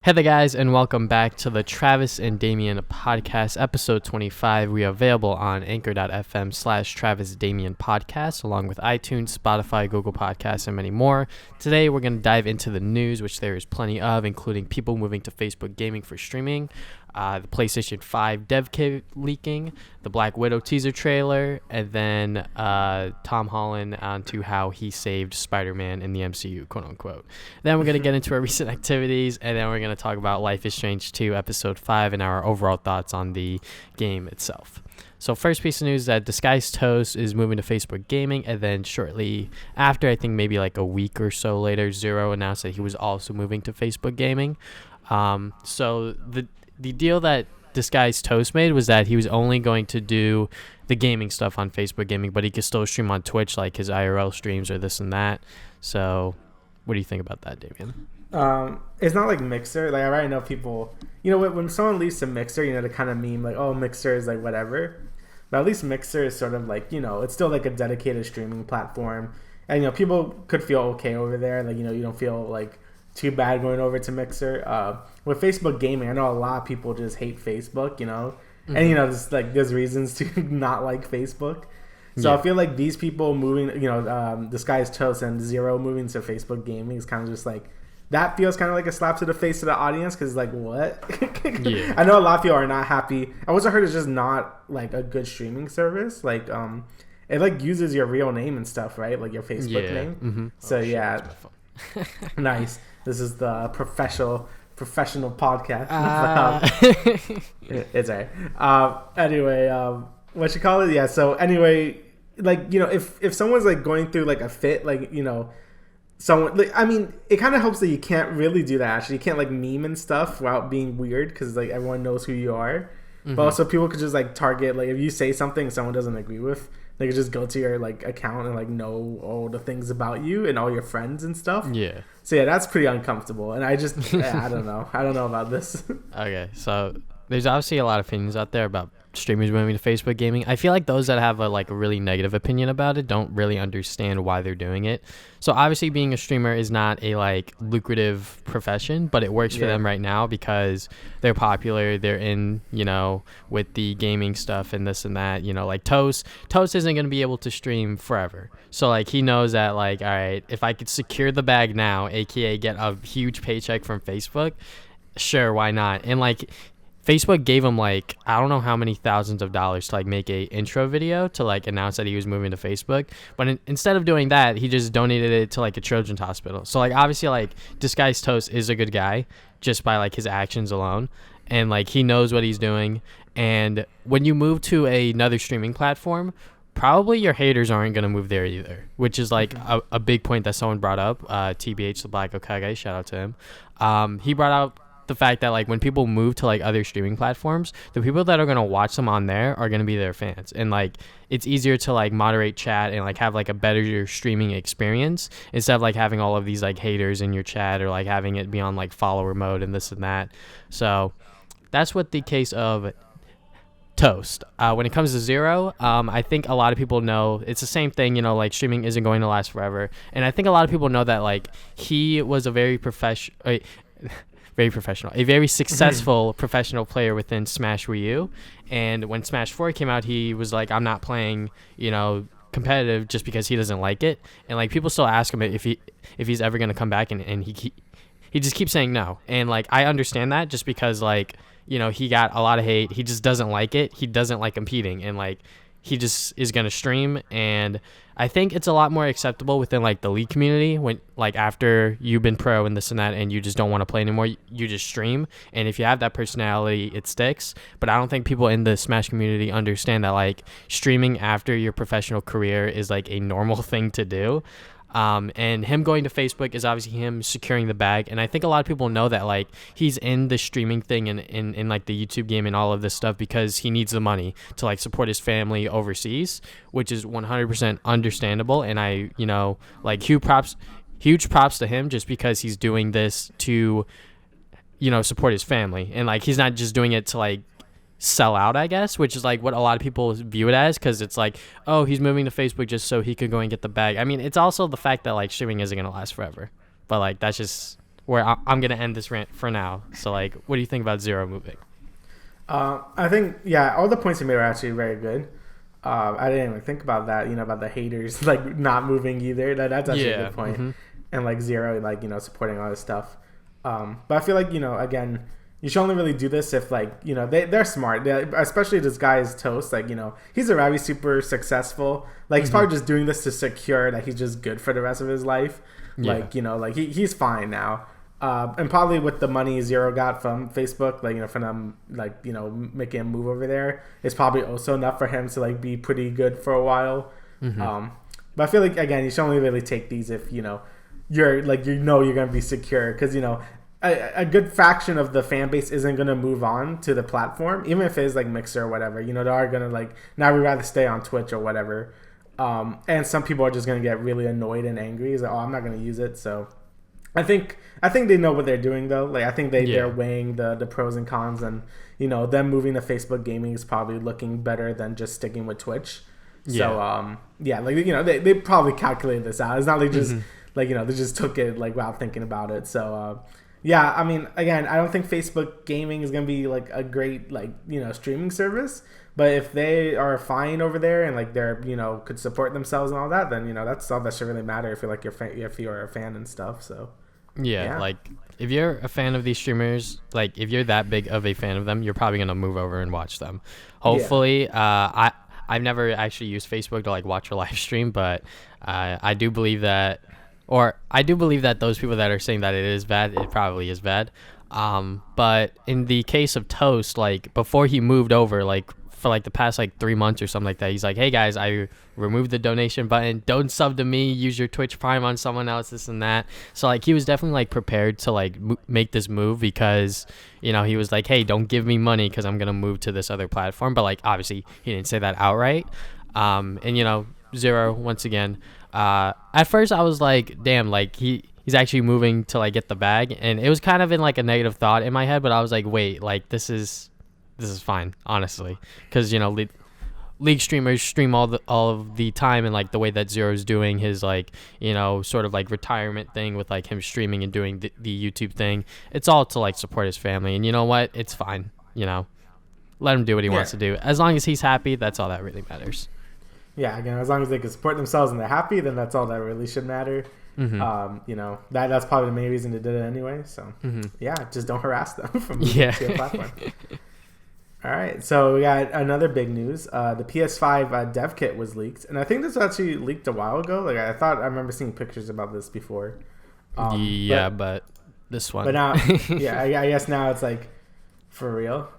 Hey there guys, and welcome back to the Travis and Damian Podcast, episode 25. We are available on anchor.fm/Travis Damian Podcast, along with iTunes, Spotify, Google Podcasts, and many more. Today we're going to dive into the news, which there is plenty of, including people moving to Facebook Gaming for streaming, the PlayStation 5 dev kit leaking, the Black Widow teaser trailer, and then Tom Holland onto how he saved Spider-Man in the MCU, quote unquote. Then we're going to get into our recent activities, and then we're going to talk about Life is Strange 2 episode 5 and our overall thoughts on the game itself. So first piece of news is that Disguised Toast is moving to Facebook Gaming, and then shortly after, I think maybe like a week or so later, Zero announced that he was also moving to Facebook Gaming. So the deal that Disguised Toast made was that he was only going to do the gaming stuff on Facebook Gaming, but he could still stream on Twitch, like his IRL streams or this and that. So what do you think about that, Damian? It's not like Mixer. Like, I already know people, when someone leaves to Mixer, to kind of meme like, oh, Mixer is like whatever. But at least Mixer is sort of like, it's still like a dedicated streaming platform. And, people could feel okay over there. Like, you don't feel like too bad going over to Mixer. With Facebook Gaming, I know a lot of people just hate Facebook, Mm-hmm. And, there's reasons to not like Facebook. So yeah. I feel like these people moving, Disguised Toast and Zero moving to Facebook Gaming is kind of just like, that feels kind of like a slap to the face to the audience because, like, what? Yeah. I know a lot of people are not happy. I also heard it's just not, like, a good streaming service. Like, it, like, uses your real name and stuff, right? Like, your Facebook name. Mm-hmm. So, yeah. Nice. This is the professional podcast. It's all right. Anyway, what you call it? Yeah, so, anyway, like, if someone's, like, going through, like, a fit, like, someone, like, I mean, it kind of helps that you can't really do that. Actually, you can't like meme and stuff without being weird because like everyone knows who you are. Mm-hmm. But also, people could just like target, like, if you say something someone doesn't agree with, they could just go to your like account and like know all the things about you and all your friends and stuff. Yeah. So yeah, that's pretty uncomfortable. And I just, I don't know. I don't know about this. Okay, so there's obviously a lot of opinions out there about streamers moving to Facebook Gaming. I feel like those that have a really negative opinion about it don't really understand why they're doing it. So obviously being a streamer is not a like lucrative profession, but it works for them right now because they're popular. They're in, with the gaming stuff and this and that, like Toast isn't going to be able to stream forever. So like he knows that like, all right, if I could secure the bag now, aka get a huge paycheck from Facebook, sure, why not? And like Facebook gave him like, I don't know how many thousands of dollars to like make a intro video to like announce that he was moving to Facebook. But instead of doing that, he just donated it to like a children's hospital. So like obviously like Disguised Toast is a good guy just by like his actions alone. And like he knows what he's doing. And when you move to another streaming platform, probably your haters aren't going to move there either, which is like a big point that someone brought up. TBH, the Black Okage, shout out to him. He brought out the fact that like when people move to like other streaming platforms, the people that are going to watch them on there are going to be their fans, and like it's easier to like moderate chat and like have like a better streaming experience instead of like having all of these like haters in your chat or like having it be on like follower mode and this and that. So that's what the case of Toast. When it comes to Zero, I think a lot of people know it's the same thing, like streaming isn't going to last forever, and I think a lot of people know that like he was a very a very successful professional player within Smash Wii U. And when Smash 4 came out, he was like, I'm not playing, competitive just because he doesn't like it. And like people still ask him if he's ever going to come back, and he just keeps saying no. And like I understand that just because like, he got a lot of hate. He just doesn't like it. He doesn't like competing, and like he just is going to stream. And I think it's a lot more acceptable within like the League community when like after you've been pro and this and that and you just don't want to play anymore, you just stream. And if you have that personality, it sticks. But I don't think people in the Smash community understand that like streaming after your professional career is like a normal thing to do. And him going to Facebook is obviously him securing the bag. And I think a lot of people know that like he's in the streaming thing and in like the YouTube game and all of this stuff because he needs the money to like support his family overseas, which is 100% understandable. And I, like huge props to him just because he's doing this to, support his family. And like he's not just doing it to like sell out, I guess, which is like what a lot of people view it as, because it's like, oh, he's moving to Facebook just so he could go and get the bag. I mean, it's also the fact that like streaming isn't going to last forever, but like that's just where I'm gonna end this rant for now. So like, what do you think about Zero moving? I think all the points you made are actually very good. I didn't even think about that. About the haters like not moving either. That's actually a good point. Mm-hmm. And like Zero, like supporting all this stuff. But I feel like again, you should only really do this if like they're smart. Especially this guy's Toast. Like he's already super successful. Like he's probably just doing this to secure that he's just good for the rest of his life. Like like he's fine now. And probably with the money Zero got from Facebook, like from them, like making him move over there, is probably also enough for him to like be pretty good for a while. Mm-hmm. But I feel like again, you should only really take these if you're like you're gonna be secure, because a good fraction of the fan base isn't gonna move on to the platform, even if it's like Mixer or whatever. They are gonna like, now we'd rather stay on Twitch or whatever. And some people are just gonna get really annoyed and angry. It's like, oh, I'm not gonna use it. So I think they know what they're doing though. Like I think they're weighing the pros and cons, and them moving to Facebook gaming is probably looking better than just sticking with Twitch. So like they probably calculated this out. It's not like just like they just took it like without thinking about it. So I mean, again, I don't think Facebook gaming is gonna be like a great like streaming service. But if they are fine over there and like they're could support themselves and all that, then that's all that should really matter if you're like if you're a fan and stuff. So like if you're a fan of these streamers, like if you're that big of a fan of them, you're probably gonna move over and watch them. Hopefully, I've never actually used Facebook to like watch a live stream, but I do believe that those people that are saying that it is bad, it probably is bad. But in the case of Toast, like before he moved over, like for like the past like 3 months or something like that, he's like, hey guys, I removed the donation button, don't sub to me, use your Twitch Prime on someone else, this and that. So like he was definitely like prepared to like make this move, because he was like, hey, don't give me money because I'm gonna move to this other platform. But like obviously he didn't say that outright. And Zero, once again, at first I was like, damn, like he's actually moving to like get the bag, and it was kind of in like a negative thought in my head, but I was like, wait, like this is fine, honestly, because league streamers stream all of the time, and like the way that Zero's doing his like sort of like retirement thing with like him streaming and doing the YouTube thing, it's all to like support his family, and you know what, it's fine, let him do what he wants to do. As long as he's happy, that's all that really matters. Again, as long as they can support themselves and they're happy, then that's all that really should matter. That's probably the main reason they did it anyway. So just don't harass them from moving to your platform. All right, so we got another big news. The PS5 dev kit was leaked, and I think this was actually leaked a while ago. Like I remember seeing pictures about this before. But this one. But now, I guess now it's like for real.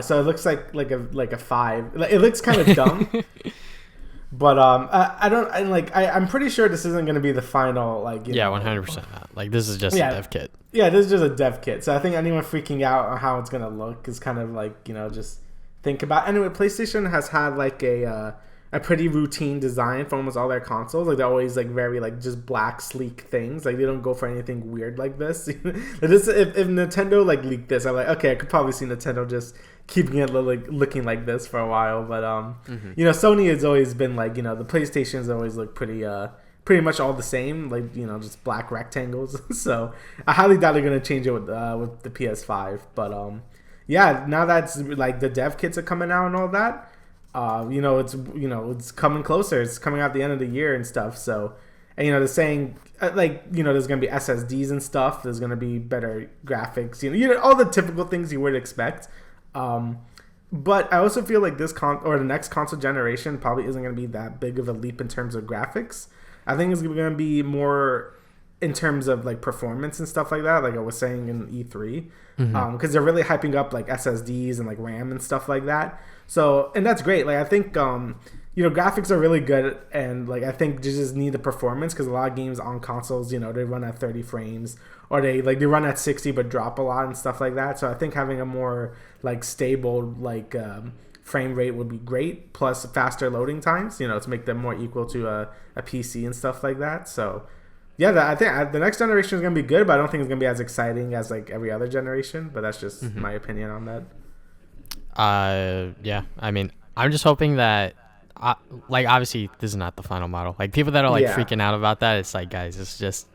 So it looks like a 5. Like, it looks kind of dumb. But I'm pretty sure this isn't going to be the final 100% not. Like this is just a dev kit. Yeah, this is just a dev kit. So I think anyone freaking out on how it's going to look is kind of like just think about. Anyway, PlayStation has had like a pretty routine design for almost all their consoles. Like they're always like very like just black sleek things. Like they don't go for anything weird like this. If Nintendo like leaked this, I'm like, okay, I could probably see Nintendo just keeping it like looking like this for a while. But Sony has always been like the PlayStations always look pretty much all the same, like just black rectangles. So I highly doubt they're gonna change it with the PS5. But now that's like the dev kits are coming out and all that. It's coming closer. It's coming out the end of the year and stuff. So, and they're saying there's gonna be SSDs and stuff. There's gonna be better graphics. All the typical things you would expect. But I also feel like the next console generation probably isn't gonna be that big of a leap in terms of graphics. I think it's gonna be more in terms of like performance and stuff like that. Like I was saying in E3, because they're really hyping up like SSDs and like RAM and stuff like that. So, and that's great. Like I think graphics are really good, and like I think you just need the performance, because a lot of games on consoles, they run at 30 frames, or they run at 60 but drop a lot and stuff like that. So I think having a more like stable like frame rate would be great, plus faster loading times, to make them more equal to a PC and stuff like that. So I think the next generation is gonna be good, but I don't think it's gonna be as exciting as like every other generation. But that's just my opinion on that. I mean, I'm just hoping that obviously this is not the final model. Like people that are like freaking out about that, it's like, guys, it's just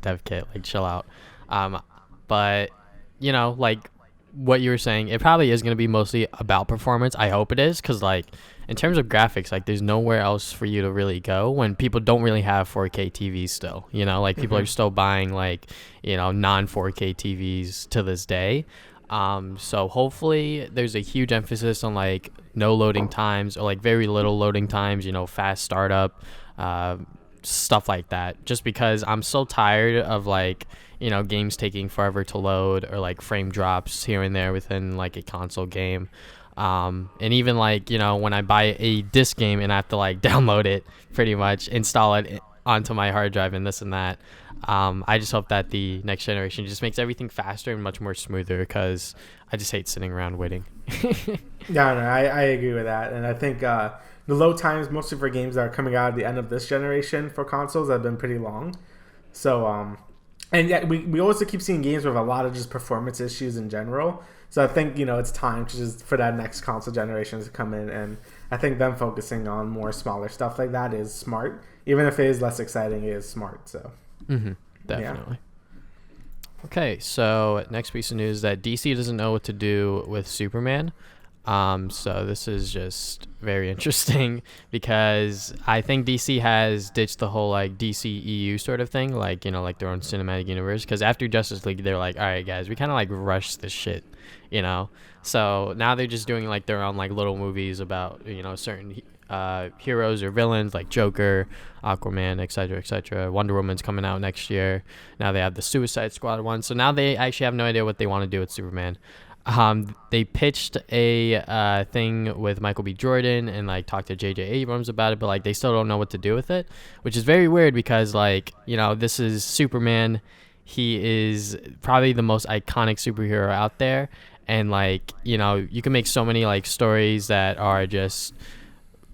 dev kit, like chill out. But like what you were saying, it probably is going to be mostly about performance. I hope it is, because like in terms of graphics, like there's nowhere else for you to really go when people don't really have 4K TVs still. Like people are still buying like non 4K TVs to this day. So hopefully there's a huge emphasis on like no loading times, or like very little loading times, fast startup, stuff like that, just because I'm so tired of like games taking forever to load, or like frame drops here and there within like a console game. And even like when I buy a disc game and I have to like download it, pretty much install it onto my hard drive and this and that. I just hope that the next generation just makes everything faster and much more smoother, because I just hate sitting around waiting. No, I agree with that. And I think the load times, mostly for games that are coming out at the end of this generation for consoles, have been pretty long. So, and yet we also keep seeing games with a lot of just performance issues in general. So I think, it's time to just for that next console generation to come in. And I think them focusing on more smaller stuff like that is smart. Even if it is less exciting, it is smart. So. Definitely. Yeah. Okay, so next piece of news that DC doesn't know what to do with Superman. So this is just very interesting, because I think DC has ditched the whole like DCEU sort of thing, like like their own cinematic universe, because after Justice League they're like, all right guys, we kind of like rushed this shit, so now they're just doing like their own like little movies about certain heroes or villains like Joker, Aquaman, etc. Wonder Woman's coming out next year. Now they have the Suicide Squad one, so now they actually have no idea what they want to do with Superman. They pitched a thing with Michael B. Jordan and like talked to J.J. Abrams about it, but like they still don't know what to do with it, which is very weird, because like this is Superman. He is probably the most iconic superhero out there, and like you can make so many like stories that are just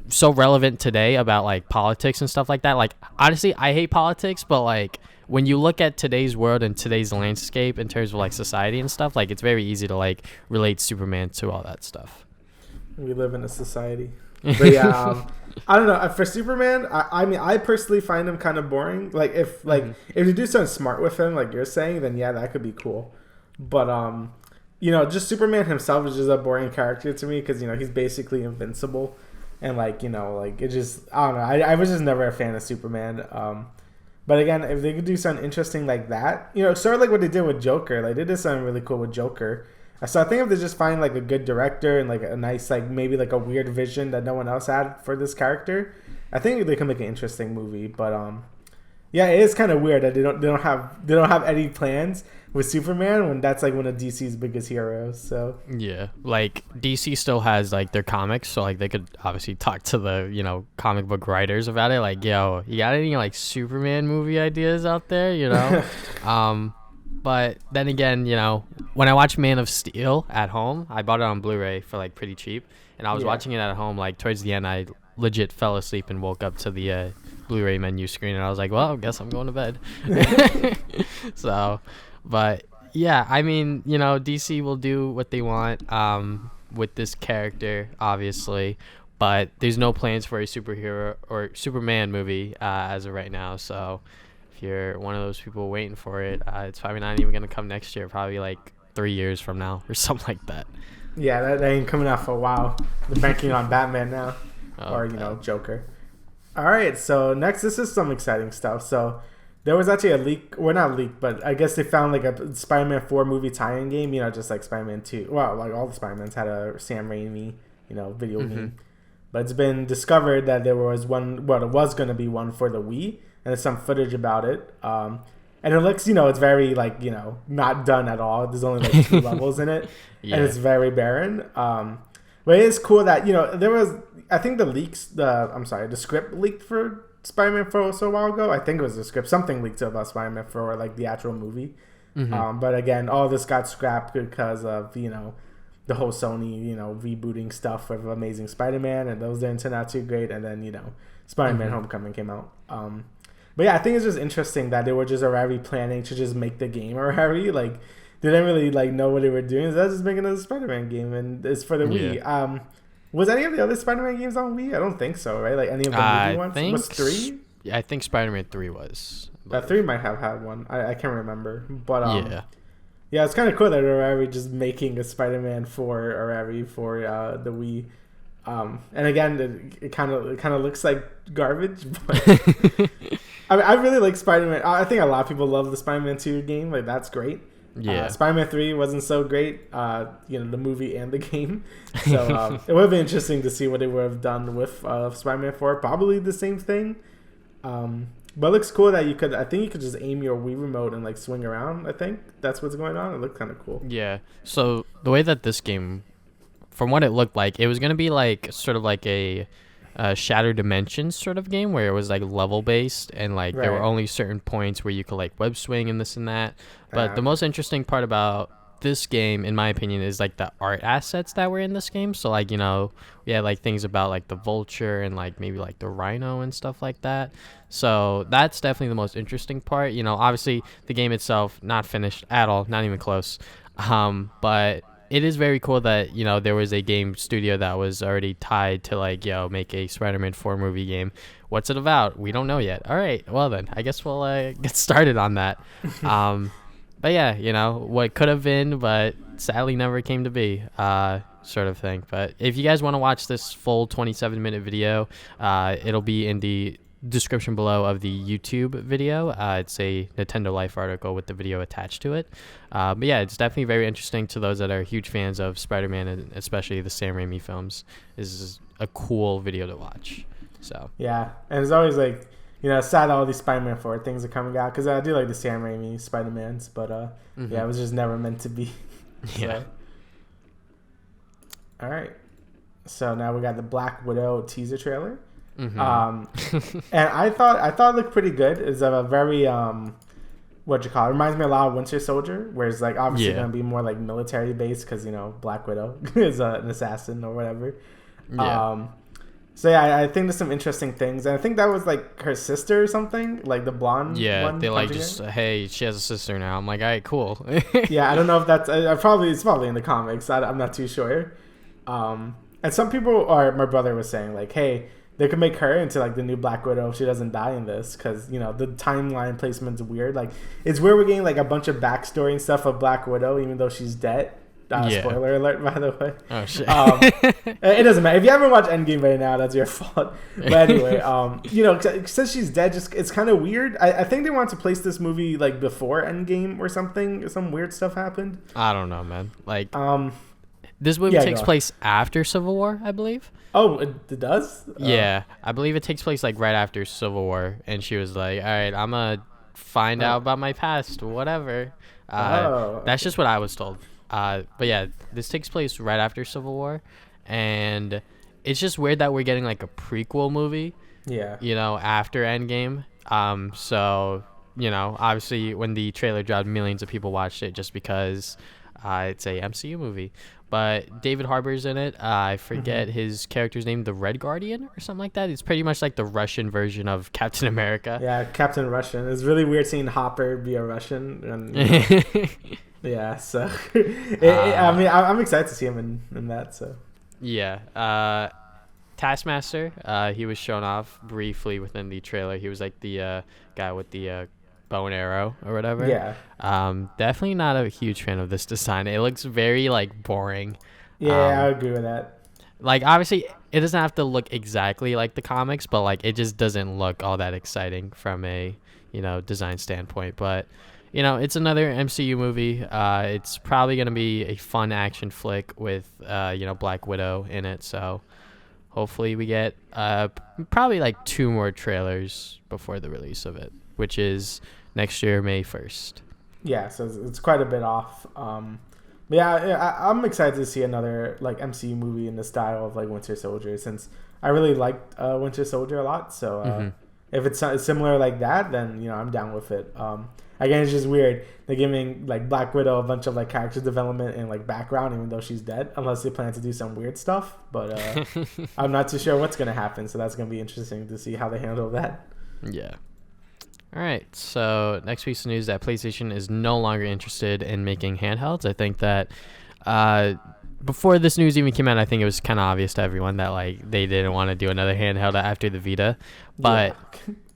so relevant today about like politics and stuff like that. Like honestly, I hate politics, but like when you look at today's world and today's landscape in terms of like society and stuff, like it's very easy to like relate Superman to all that stuff. We live in a society. But yeah, I don't know. For Superman, I mean, I personally find him kind of boring. Like if if you do something smart with him, like you're saying, then yeah, that could be cool. But just Superman himself is just a boring character to me, because he's basically invincible. And like it just, I don't know. I was just never a fan of Superman. But again, if they could do something interesting like that, sort of like what they did with Joker, like they did something really cool with Joker. So I think if they just find like a good director and like a nice like maybe like a weird vision that no one else had for this character, I think they can make an interesting movie. But yeah, it is kind of weird that they don't have any plans with Superman when that's like one of DC's biggest heroes. So yeah, like DC still has like their comics, so like they could obviously talk to the comic book writers about it, like, yo, you got any like Superman movie ideas out there, but then again, when I watch Man of Steel at home, I bought it on Blu-ray for like pretty cheap, and I was watching it at home. Like towards the end, I legit fell asleep and woke up to the Blu-ray menu screen, and I was like, well, I guess I'm going to bed. So, but yeah, I mean, DC will do what they want with this character, obviously, but there's no plans for a superhero or Superman movie as of right now. So if you're one of those people waiting for it, it's probably not even going to come next year, probably like 3 years from now or something like that. Yeah, that ain't coming out for a while. They're banking on Batman now. Or Joker. All right, so next, this is some exciting stuff. So there was actually a leak, well, not a leak, but I guess they found like a Spider-Man 4 movie tie-in game, just like Spider-Man 2. Well, like all the Spider-Mans had a Sam Raimi, video game. But it's been discovered that there was one, well, it was going to be one for the Wii, and there's some footage about it. And it looks, it's very like, not done at all. There's only like 2 levels in it, and it's very barren. But it is cool that, there was, I think the script leaked for Spider-Man 4 so a while ago. I think it was the script. Something leaked about Spider-Man 4, like the actual movie. But again, all this got scrapped because of, the whole Sony, rebooting stuff of Amazing Spider-Man, and those didn't turn out too great. And then, Spider-Man Homecoming came out. But yeah, I think it's just interesting that they were just already planning to just make the game already. Like, they didn't really like know what they were doing. So they're just making a Spider-Man game, and it's for the Wii. Was any of the other Spider-Man games on Wii? I don't think so, right? Like any of the movie ones? Was 3? Yeah, I think Spider-Man 3 was. 3 might have had one. I can't remember, but Yeah. yeah, it's kind of cool that Arari just making a Spider-Man for Arari for the Wii. And again, it kind of looks like garbage, but I really like Spider-Man. I think a lot of people love the Spider-Man 2 game. Like, that's great. Yeah. Spider-Man 3 wasn't so great, the movie and the game. So it would have been interesting to see what they would have done with Spider-Man 4. Probably the same thing. But it looks cool that I think you could just aim your Wii remote and like swing around. I think that's what's going on. It looked kind of cool. Yeah. So the way that this game, from what it looked like, it was going to be like sort of like a Shattered Dimensions sort of game where it was like level based and like there were only certain points where you could like web swing and this and that. But the most interesting part about this game, in my opinion, is like the art assets that were in this game. So like, we had like things about like the vulture and like maybe like the rhino and stuff like that. So that's definitely the most interesting part. Obviously the game itself not finished at all, not even close. But it is very cool that there was a game studio that was already tied to like make a Spider-Man 4 movie game. What's it about? We don't know yet. All right, well then I guess we'll get started on that. But yeah, what could have been, but sadly never came to be, sort of thing. But if you guys want to watch this full 27-minute video, it'll be in the description below of the YouTube video. It's a Nintendo Life article with the video attached to it. But yeah, it's definitely very interesting to those that are huge fans of Spider-Man and especially the Sam Raimi films. This is a cool video to watch. So yeah, and it's always like sad that all these Spider-Man 4 things are coming out because I do like the Sam Raimi Spider-Mans, but yeah, it was just never meant to be. Yeah. All right, so now we got the Black Widow teaser trailer. And I thought it looked pretty good. It's a very what you call it, reminds me a lot of Winter Soldier, where it's like obviously gonna be more like military based because Black Widow is an assassin or whatever. So yeah, I think there's some interesting things, and I think that was like her sister or something, like the blonde. Yeah, one they like just hey, she has a sister now. I'm like, all right, cool. Yeah, I don't know if that's it's probably in the comics. I'm not too sure. And some people, or my brother was saying like, hey, they could make her into like the new Black Widow if she doesn't die in this, because the timeline placement's weird. Like, it's where we're getting like a bunch of backstory and stuff of Black Widow, even though she's dead. Spoiler alert, by the way. Oh shit. It doesn't matter if you haven't watched Endgame by now. That's your fault. But anyway, since she's dead, it's kind of weird. I think they want to place this movie like before Endgame or something. Some weird stuff happened. I don't know, man. Like, this movie takes place after Civil War, I believe. Oh, it does? Yeah, I believe it takes place like right after Civil War, and she was like, "All right, I'm gonna find out about my past, whatever." That's just what I was told. But yeah, this takes place right after Civil War, and it's just weird that we're getting like a prequel movie. Yeah. After Endgame. So obviously when the trailer dropped, millions of people watched it just because it's a MCU movie. But David Harbour's in it. I forget his character's name, the Red Guardian or something like that. It's pretty much like the Russian version of Captain America. Yeah, Captain Russian. It's really weird seeing Hopper be a Russian. And, yeah, so I mean, I'm excited to see him in that. So yeah, Taskmaster. He was shown off briefly within the trailer. He was like the guy with the bow and arrow or whatever. Yeah. Definitely not a huge fan of this design. It looks very like boring. Yeah, I agree with that. Like, obviously it doesn't have to look exactly like the comics, but like it just doesn't look all that exciting from a design standpoint. But it's another MCU movie. It's probably gonna be a fun action flick with Black Widow in it. So hopefully we get probably like 2 more trailers before the release of it, which is next year, May 1st. Yeah, so it's quite a bit off. But yeah, I'm excited to see another like MCU movie in the style of like Winter Soldier, since I really liked Winter Soldier a lot. So if it's similar like that, then I'm down with it. Again, it's just weird. They're giving like Black Widow a bunch of like character development and like background, even though she's dead, unless they plan to do some weird stuff. But I'm not too sure what's gonna happen. So that's gonna be interesting to see how they handle that. Yeah. All right, so next piece of news that PlayStation is no longer interested in making handhelds. I think that before this news even came out, I think it was kind of obvious to everyone that like they didn't want to do another handheld after the Vita. But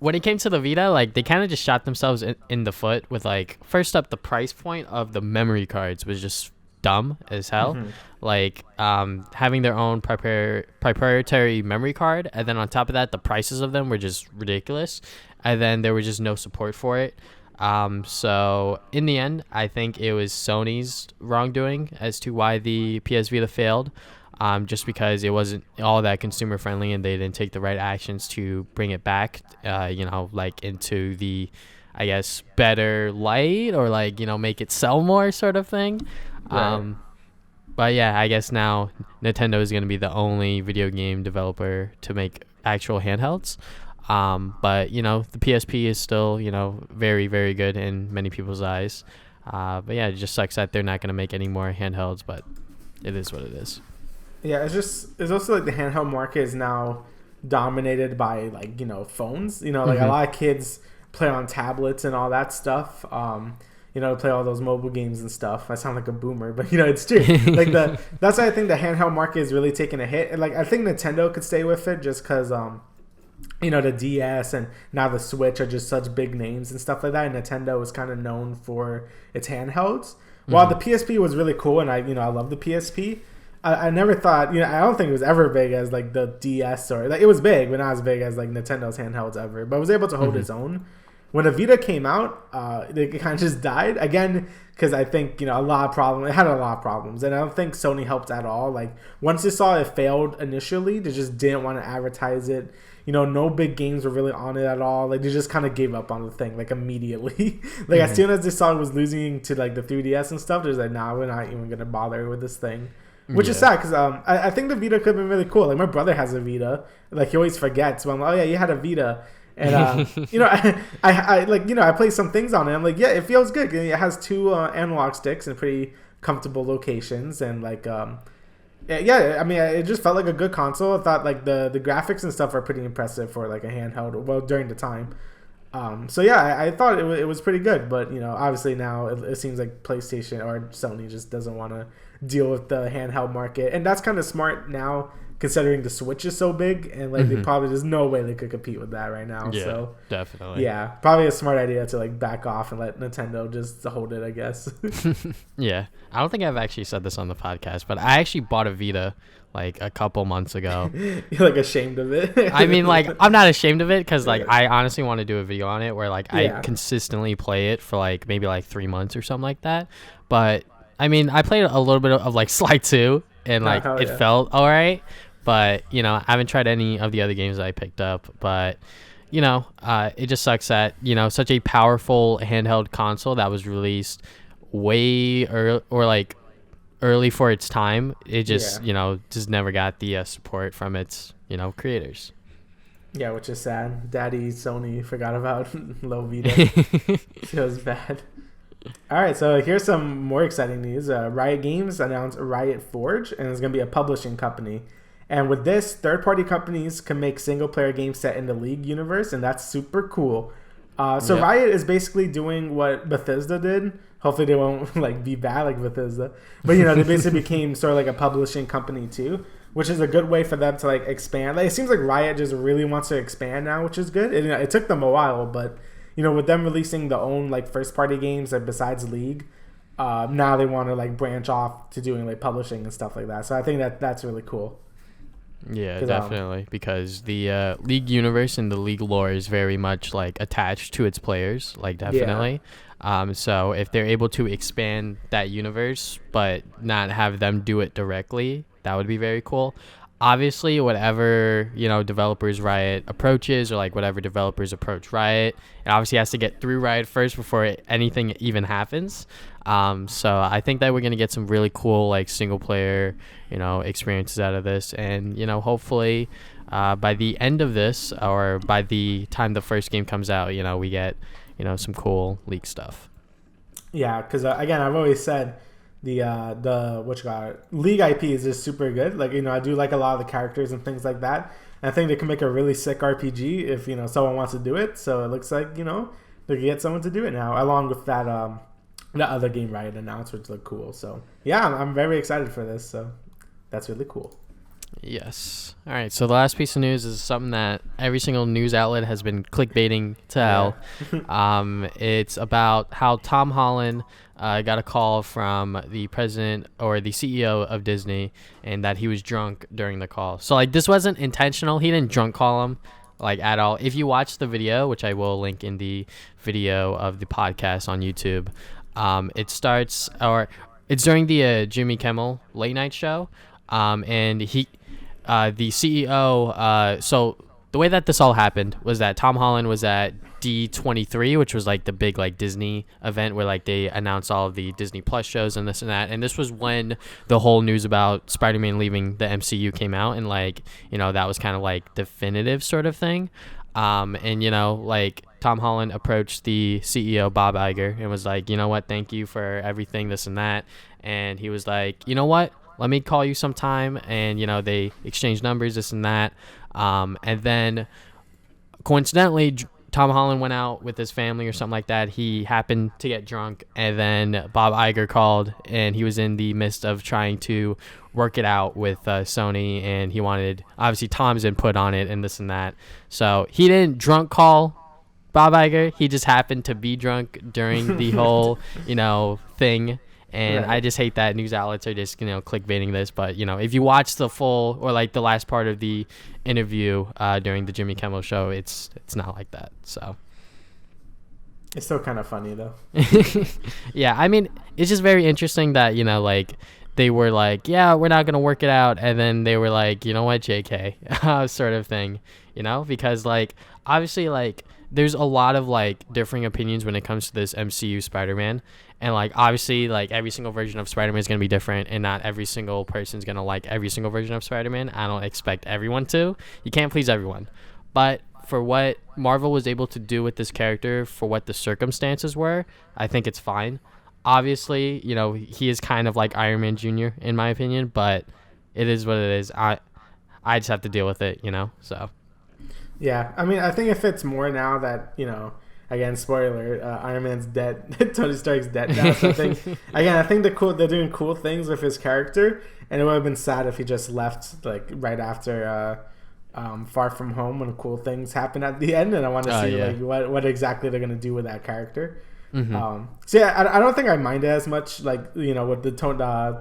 when it came to the Vita, like they kind of just shot themselves in the foot with like first up the price point of the memory cards was just dumb as hell. Like having their own proprietary memory card, and then on top of that, the prices of them were just ridiculous, and then there was just no support for it. So in the end, I think it was Sony's wrongdoing as to why the PS Vita failed. Just because it wasn't all that consumer friendly and they didn't take the right actions to bring it back, like into the, I guess, better light or like, make it sell more sort of thing. Right. But yeah, I guess now Nintendo is going to be the only video game developer to make actual handhelds. But, the PSP is still, very, very good in many people's eyes. But yeah, it just sucks that they're not going to make any more handhelds, but it is what it is. Yeah, it's also like the handheld market is now dominated by like, phones. Like a lot of kids play on tablets and all that stuff. Play all those mobile games and stuff. I sound like a boomer, but it's true. Like that's why I think the handheld market is really taking a hit. And like I think Nintendo could stay with it just because the DS and now the Switch are just such big names and stuff like that. And Nintendo is kind of known for its handhelds. While the PSP was really cool, and I love the PSP. I never thought, I don't think it was ever big as like the DS or like it was big, but not as big as like Nintendo's handhelds ever. But it was able to hold its own. When the Vita came out, it kind of just died again because I think it had a lot of problems, and I don't think Sony helped at all. Like once they saw it failed initially, they just didn't want to advertise it. No big games were really on it at all. Like they just kind of gave up on the thing like immediately. Like as soon as they saw it was losing to like the 3DS and stuff, they're like, nah, we're not even gonna bother with this thing. Which is sad because I think the Vita could have been really cool. Like my brother has a Vita. Like he always forgets. But I'm like, oh yeah, you had a Vita. And I play some things on it. I'm like, yeah, it feels good. It has two analog sticks in pretty comfortable locations, and like, yeah. I mean, it just felt like a good console. I thought like the graphics and stuff are pretty impressive for like a handheld. Well, during the time. So yeah, I thought it was pretty good. But obviously now it seems like PlayStation or Sony just doesn't want to deal with the handheld market, and that's kind of smart now considering the Switch is so big, and like they probably there's no way they could compete with that right now. Yeah, so definitely. Yeah, probably a smart idea to like back off and let Nintendo just hold it, I guess. Yeah, I don't think I've actually said this on the podcast, but I actually bought a Vita like a couple months ago. You're like ashamed of it? I mean, like I'm not ashamed of it because like I honestly want to do a video on it where like I consistently play it for like maybe like 3 months or something like that. But I mean, I played a little bit of like Sly 2 and like it felt all right. But, I haven't tried any of the other games that I picked up. But, it just sucks that, such a powerful handheld console that was released way early for its time. It just, just never got the support from its, creators. Yeah, which is sad. Daddy Sony forgot about Low Vita. Feels bad. All right, so here's some more exciting news. Riot Games announced Riot Forge, and it's going to be a publishing company. And with this, third-party companies can make single-player games set in the League universe, and that's super cool. Riot is basically doing what Bethesda did. Hopefully they won't like be bad like Bethesda. But, they basically became sort of like a publishing company too, which is a good way for them to like expand. Like it seems like Riot just really wants to expand now, which is good. It took them a while, but, with them releasing their own like first-party games like besides League, now they want to like branch off to doing like publishing and stuff like that. So I think that's really cool. Yeah, definitely, because the League universe and the League lore is very much like attached to its players, like definitely. Yeah. So if they're able to expand that universe but not have them do it directly, that would be very cool. Obviously, whatever developers Riot approaches, or like whatever developers approach Riot, it obviously has to get through Riot first before anything even happens. So I think that we're gonna get some really cool like single player experiences out of this, and hopefully by the end of this, or by the time the first game comes out, we get some cool League stuff. Yeah, because again, I've always said the League IP is just super good. Like I do like a lot of the characters and things like that. And I think they can make a really sick RPG if someone wants to do it. So it looks like they can get someone to do it now, along with that the other game Riot announced, which looked cool. So yeah, I'm very excited for this. So that's really cool. Yes. All right. So the last piece of news is something that every single news outlet has been clickbaiting to hell. It's about how Tom Holland got a call from the president or the CEO of Disney, and that he was drunk during the call. So like this wasn't intentional. He didn't drunk call him like at all. If you watch the video, which I will link in the video of the podcast on YouTube, it's during the Jimmy Kimmel late night show, and the CEO. So the way that this all happened was that Tom Holland was at D23, which was like the big like Disney event where like they announced all of the Disney Plus shows and this and that. And this was when the whole news about Spider-Man leaving the MCU came out, and like that was kind of like definitive sort of thing. And like Tom Holland approached the CEO Bob Iger and was like, you know what, thank you for everything, this and that. And he was like, you know what, let me call you sometime. And they exchanged numbers, this and that. And then coincidentally, Tom Holland went out with his family or something like that. He happened to get drunk, and then Bob Iger called, and he was in the midst of trying to work it out with Sony, and he wanted obviously Tom's input on it and this and that. So he didn't drunk call Bob Iger. He just happened to be drunk during the whole thing. And right. I just hate that news outlets are just clickbaiting this. But if you watch the full or like the last part of the interview during the Jimmy Kimmel show, it's not like that. So it's still kind of funny though. Yeah, I mean, it's just very interesting that like they were like, yeah, we're not gonna work it out, and then they were like, you know what, JK, sort of thing, because like obviously like there's a lot of like differing opinions when it comes to this MCU Spider-Man. And like obviously like every single version of Spider-Man is going to be different, and not every single person's going to like every single version of Spider-Man. I don't expect everyone to. You can't please everyone. But for what Marvel was able to do with this character, for what the circumstances were, I think it's fine. Obviously, he is kind of like Iron Man Jr. in my opinion, but it is what it is. I just have to deal with it, so. Yeah, I mean, I think it fits more now that, again, spoiler, Iron Man's dead. Tony Stark's dead now. So I think they're doing cool things with his character, and it would have been sad if he just left like right after Far From Home when cool things happen at the end. And I want to see like what exactly they're gonna do with that character. Mm-hmm. So yeah, I don't think I mind it as much, like with the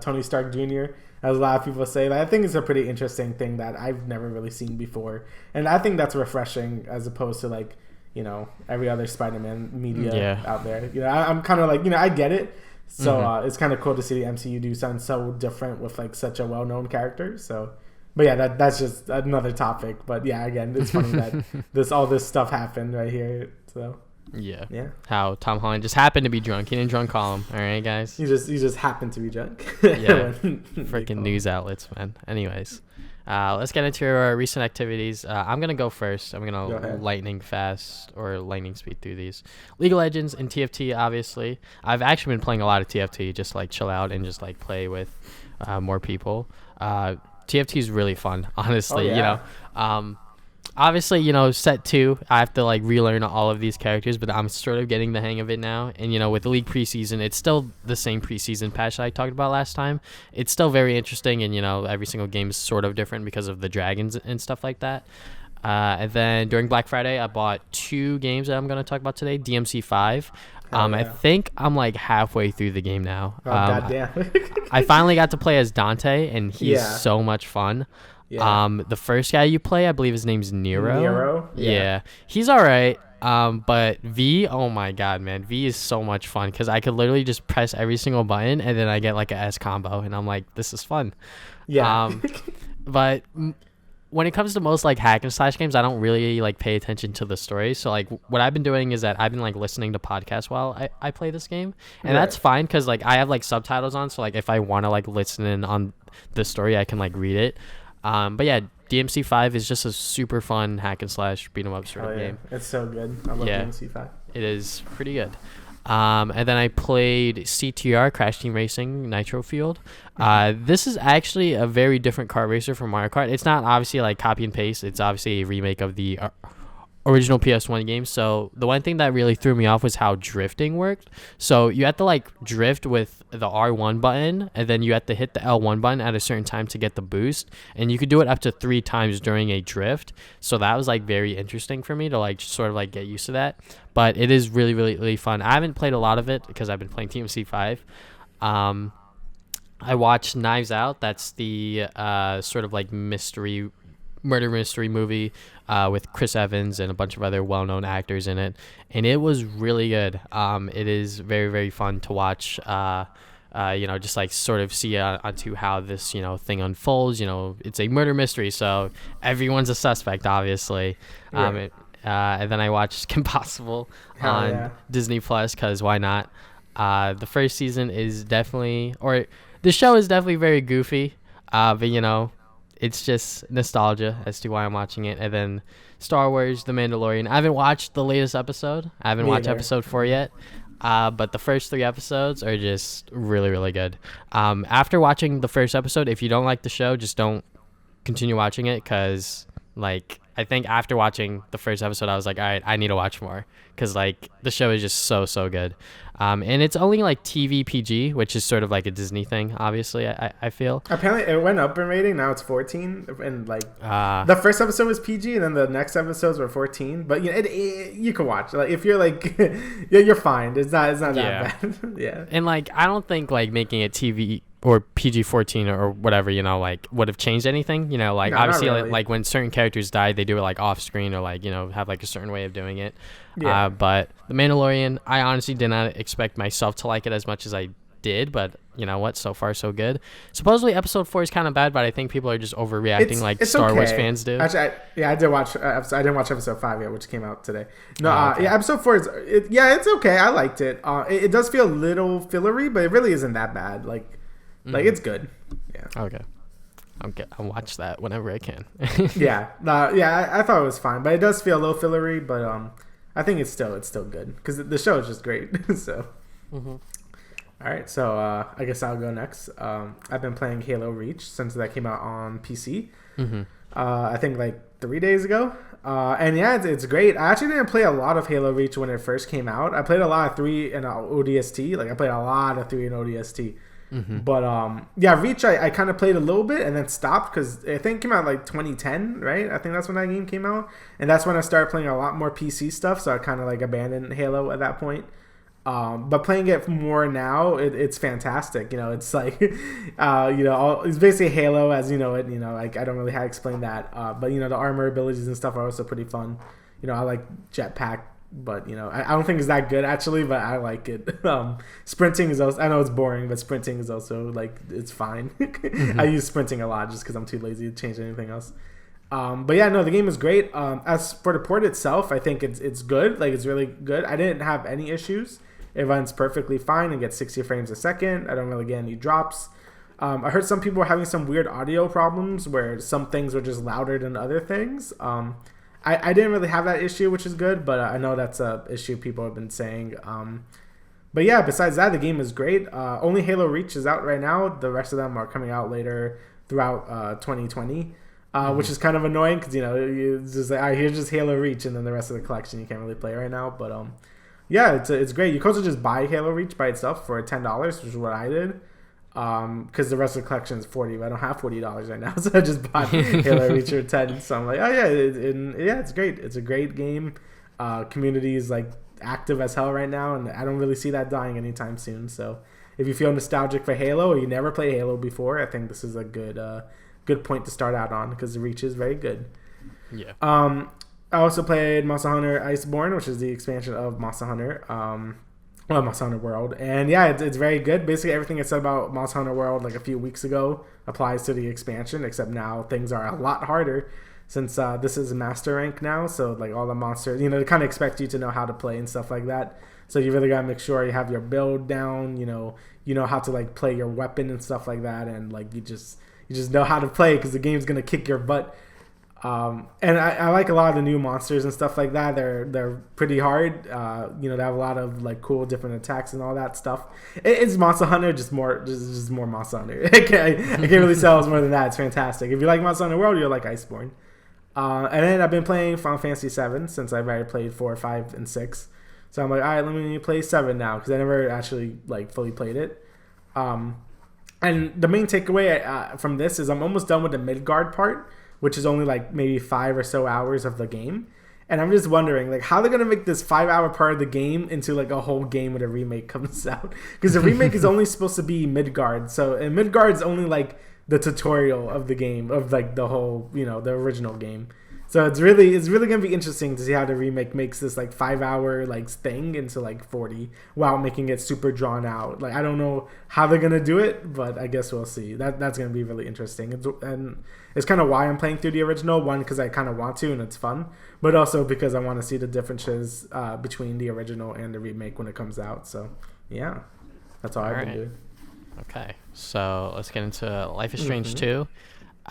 Tony Stark Jr. as a lot of people say. Like, I think it's a pretty interesting thing that I've never really seen before, and I think that's refreshing as opposed to like every other Spider-Man media out there. I'm kind of like, I get it. So it's kind of cool to see the MCU do something so different with like such a well-known character. So, but yeah, that's just another topic. But yeah, again, it's funny that all this stuff happened right here. So yeah. How Tom Holland just happened to be drunk. He didn't drunk call him. All right, guys. He just happened to be drunk. Yeah. Freaking news outlets, man. Anyways. Let's get into our recent activities. I'm going to go first. I'm going to lightning speed through these. League of Legends and TFT, obviously. I've actually been playing a lot of TFT, just like chill out and just like play with more people. TFT is really fun, honestly. Obviously, set 2, I have to like relearn all of these characters, but I'm sort of getting the hang of it now. And with the league preseason, it's still the same preseason patch that I talked about last time. It's still very interesting, and every single game is sort of different because of the dragons and stuff like that. And then during Black Friday, I bought 2 games that I'm going to talk about today. DMC 5. I think I'm like halfway through the game now. Goddamn. I finally got to play as Dante, and he's so much fun. Yeah. The first guy you play, I believe his name's Nero. Yeah. He's all right. But V, oh my god, man, V is so much fun because I could literally just press every single button and then I get like a S combo, and I'm like, this is fun. Yeah. But when it comes to most like hack and slash games, I don't really like pay attention to the story. So like what I've been doing is that I've been like listening to podcasts while I play this game, and that's fine because like I have like subtitles on, so like if I want to like listen in on the story, I can like read it. But yeah, DMC 5 is just a super fun hack and slash beat 'em up sort of game. It's so good. I love DMC 5. It is pretty good. And then I played CTR, Crash Team Racing Nitro Field. This is actually a very different kart racer from Mario Kart. It's not obviously like copy and paste. It's obviously a remake of the original PS1 games. So the one thing that really threw me off was how drifting worked. So you had to like drift with the R1 button, and then you had to hit the L1 button at a certain time to get the boost, and you could do it up to 3 times during a drift. So that was like very interesting for me to like sort of like get used to that. But it is really, really, really fun. I haven't played a lot of it because I've been playing TMC 5. I watched Knives Out. That's the sort of like murder mystery movie with Chris Evans and a bunch of other well-known actors in it, and it was really good. It is very, very fun to watch. Just like sort of see onto how this thing unfolds. It's a murder mystery, so everyone's a suspect, obviously. Yeah. And then I watched Kim Possible on Disney Plus because why not? The first season is definitely, or the show is definitely very goofy, but it's just nostalgia as to why I'm watching it. And then Star Wars, The Mandalorian. I haven't watched the latest episode. I haven't watched episode 4 yet. But the first 3 episodes are just really, really good. After watching the first episode, if you don't like the show, just don't continue watching it because, like, I think after watching the first episode, I was like, all right, I need to watch more because, like, the show is just so, so good. And it's only, like, TV PG, which is sort of like a Disney thing, obviously, I feel. Apparently, it went up in rating. Now it's 14. And, like, the first episode was PG, and then the next episodes were 14. But, you can watch. Like, if you're, like, you're fine. It's not that bad. Yeah. And, like, I don't think, like, making it TV or PG-14 or whatever, like, would have changed anything. Like, no, obviously, really. Like, when certain characters die, they do it, like, off-screen or, like, have, like, a certain way of doing it. Yeah. But The Mandalorian, I honestly did not expect myself to like it as much as I did, but you know what? So far, so good. Supposedly, episode 4 is kind of bad, but I think people are just overreacting like Star Wars fans do. Actually, I did watch. I didn't watch episode 5 yet, which came out today. No, okay. Episode 4 is. It's okay. I liked it. It does feel a little fillery, but it really isn't that bad. Like it's good. Yeah. Okay. I'll watch that whenever I can. I thought it was fine, but it does feel a little fillery. But I think it's still good because the show is just great. So. Mm-hmm. All right, so I guess I'll go next. I've been playing Halo Reach since that came out on PC. Mm-hmm. I think like 3 days ago. And yeah, it's great. I actually didn't play a lot of Halo Reach when it first came out. I played a lot of 3 in ODST. Like I played a lot of 3 in ODST. Mm-hmm. But Reach I kind of played a little bit and then stopped because I think it came out like 2010, right? I think that's when that game came out, and that's when I started playing a lot more PC stuff. So I kind of like abandoned Halo at that point. But playing it more now, it's fantastic. It's like, it's basically Halo as you know it. Like I don't really have to explain that. But the armor abilities and stuff are also pretty fun. I like jetpack, but I don't think it's that good actually. But I like it. Sprinting is also, I know it's boring, but sprinting is also like it's fine. Mm-hmm. I use sprinting a lot just because I'm too lazy to change anything else. But yeah, no, the game is great. As for the port itself, I think it's good. Like it's really good. I didn't have any issues. It runs perfectly fine and gets 60 frames a second. I don't really get any drops. I heard some people were having some weird audio problems where some things were just louder than other things. I didn't really have that issue, which is good, but I know that's a issue people have been saying. But yeah, besides that, the game is great. Only Halo Reach is out right now. The rest of them are coming out later throughout 2020. Which is kind of annoying because it's just like here's just Halo Reach and then the rest of the collection you can't really play right now. But it's great. You can also just buy Halo Reach by itself for $10, which is what I did. Because the rest of the collection is $40, but I don't have $40 right now, so I just bought Halo Reach for $10. So I'm like, oh yeah, it's great. It's a great game. Community is like active as hell right now, and I don't really see that dying anytime soon. So if you feel nostalgic for Halo or you never played Halo before, I think this is a good point to start out on because the Reach is very good. Yeah. I also played Monster Hunter Iceborne, which is the expansion of Monster Hunter, Monster Hunter World, and yeah, it's very good. Basically, everything I said about Monster Hunter World like a few weeks ago applies to the expansion, except now things are a lot harder since this is Master Rank now. So like all the monsters, they kind of expect you to know how to play and stuff like that. So you really gotta make sure you have your build down. You know how to like play your weapon and stuff like that, and like you just know how to play because the game's gonna kick your butt. And I like a lot of the new monsters and stuff like that. They're pretty hard. They have a lot of like cool different attacks and all that stuff. It's Monster Hunter, just more Monster Hunter. I can't really sell it's more than that. It's fantastic. If you like Monster Hunter World, you'll like Iceborne. And then I've been playing Final Fantasy 7 since I've already played 4, 5, and 6. So I'm like, all right, let me play 7 now because I never actually like fully played it. And the main takeaway from this is I'm almost done with the Midgard part, which is only like maybe 5 or so hours of the game. And I'm just wondering, like, how they're gonna make this 5-hour part of the game into like a whole game when a remake comes out? Because the remake is only supposed to be Midgard, and Midgard's only like the tutorial of the game, of like the whole, the original game. So it's really gonna be interesting to see how the remake makes this like 5-hour like thing into like 40 while making it super drawn out. Like, I don't know how they're gonna do it, but I guess we'll see. That's gonna be really interesting. And it's kind of why I'm playing through the original one, because I kind of want to and it's fun, but also because I want to see the differences between the original and the remake when it comes out. So yeah, that's all I've been doing. Okay, so let's get into Life is Strange 2.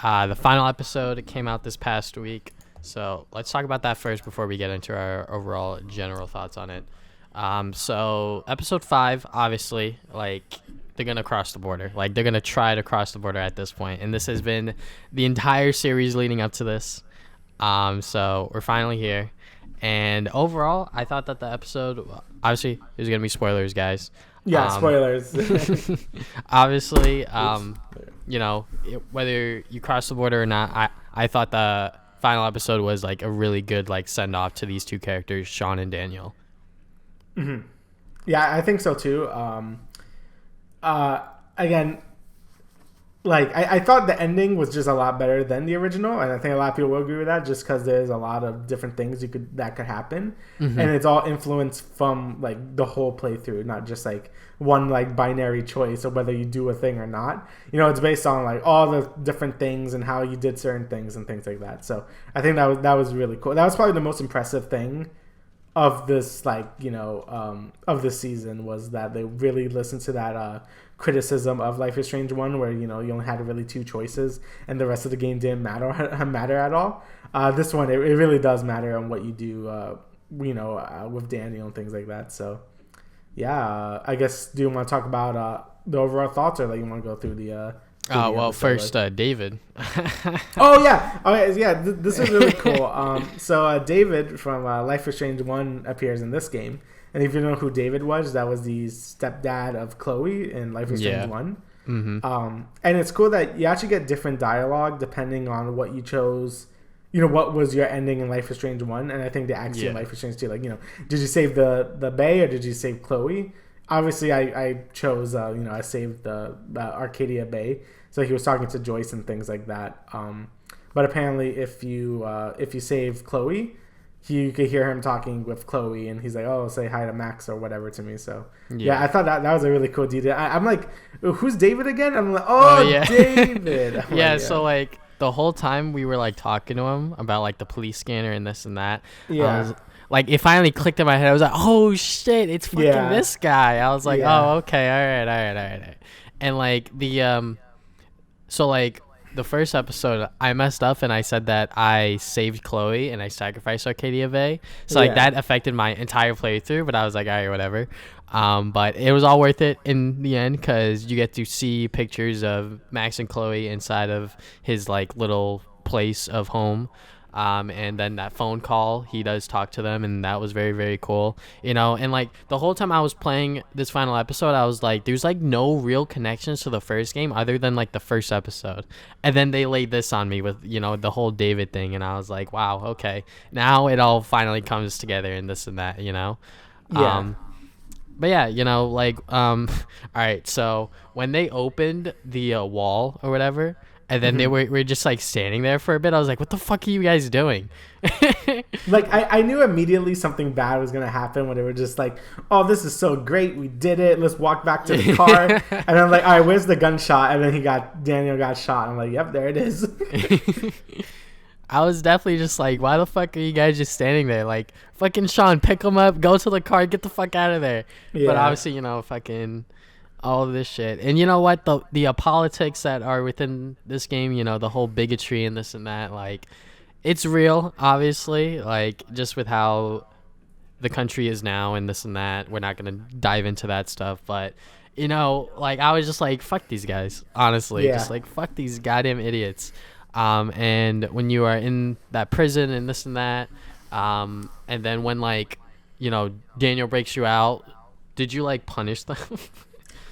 The final episode came out this past week. So let's talk about that first before we get into our overall general thoughts on it. So episode 5, obviously, like, they're going to cross the border. Like, they're going to try to cross the border at this point. And this has been the entire series leading up to this. So we're finally here. And overall, I thought that the episode, obviously, there's going to be spoilers, guys. Yeah, spoilers. Obviously, whether you cross the border or not, I thought the final episode was like a really good like send off to these two characters, Sean and Daniel. Mm-hmm. Yeah, I think so too. Again, like I thought the ending was just a lot better than the original, and I think a lot of people will agree with that, just because there's a lot of different things that could happen, and it's all influenced from like the whole playthrough, not just like one like binary choice of whether you do a thing or not. It's based on like all the different things and how you did certain things and things like that. So I think that was really cool. That was probably the most impressive thing of this of this season, was that they really listened to that criticism of Life is Strange 1, where you only had really 2 choices and the rest of the game didn't matter at all. This one, it really does matter on what you do with Daniel and things like that. So yeah, I guess, do you want to talk about the overall thoughts, or like you want to go through the first David. Oh yeah, this is really cool. So David from Life is Strange 1 appears in this game, and if you know who David was, that was the stepdad of Chloe in Life is Strange 1. Mm-hmm. And it's cool that you actually get different dialogue depending on what you chose. What was your ending in Life is Strange 1, and I think they actually in Life is Strange 2, like, did you save the Bay or did you save Chloe? Obviously, I chose, I saved the Arcadia Bay. So he was talking to Joyce and things like that. But apparently, if you save Chloe, you could hear him talking with Chloe, and he's like, "Oh, say hi to Max or whatever to me." So yeah, I thought that was a really cool detail. I'm like, "Who's David again?" I'm like, "Oh, yeah. David." Yeah. So like the whole time we were like talking to him about like the police scanner and this and that. Yeah. Like, it finally clicked in my head. I was like, oh, shit, it's fucking this guy. I was like, oh, okay, all right. And, like, so, like, the first episode, I messed up and I said that I saved Chloe and I sacrificed Arcadia Bay. So, like, that affected my entire playthrough, but I was like, all right, whatever. But it was all worth it in the end, because you get to see pictures of Max and Chloe inside of his, like, little place of home. And then that phone call, he does talk to them, and that was very, very cool, and like the whole time I was playing this final episode, I was like, there's like no real connections to the first game other than like the first episode, and then they laid this on me with the whole David thing, and I was like, wow, okay, now it all finally comes together and this and that. But yeah, all right, so when they opened the wall or whatever, and then they were just like standing there for a bit, I was like, what the fuck are you guys doing? Like, I knew immediately something bad was going to happen when they were just like, oh, this is so great, we did it, let's walk back to the car. And I'm like, all right, where's the gunshot? And then Daniel got shot. I'm like, yep, there it is. I was definitely just like, why the fuck are you guys just standing there? Like, fucking Sean, pick him up, go to the car, get the fuck out of there. Yeah. But obviously, fucking all of this shit. And you know what? The politics that are within this game, the whole bigotry and this and that, like, it's real, obviously. Like, just with how the country is now and this and that. We're not going to dive into that stuff. But, like, I was just like, fuck these guys, honestly. Yeah. Just like, fuck these goddamn idiots. And when you are in that prison and this and that, and then when like, Daniel breaks you out, did you like punish them?